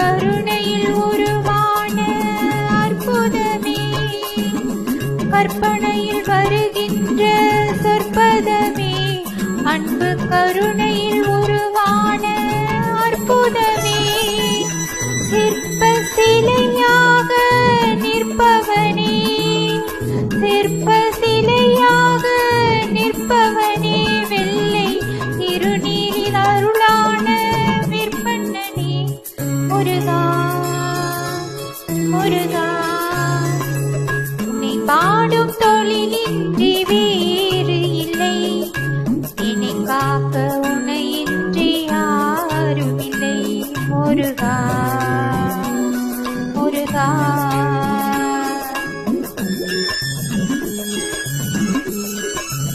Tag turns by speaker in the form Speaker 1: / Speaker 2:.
Speaker 1: கருணையில் உருவான அற்புதமே, கற்பனையில் வருகின்ற சொற்பதமே, அன்பு கருணையில் உருவான அற்புதமே, சிற்ப சிலையா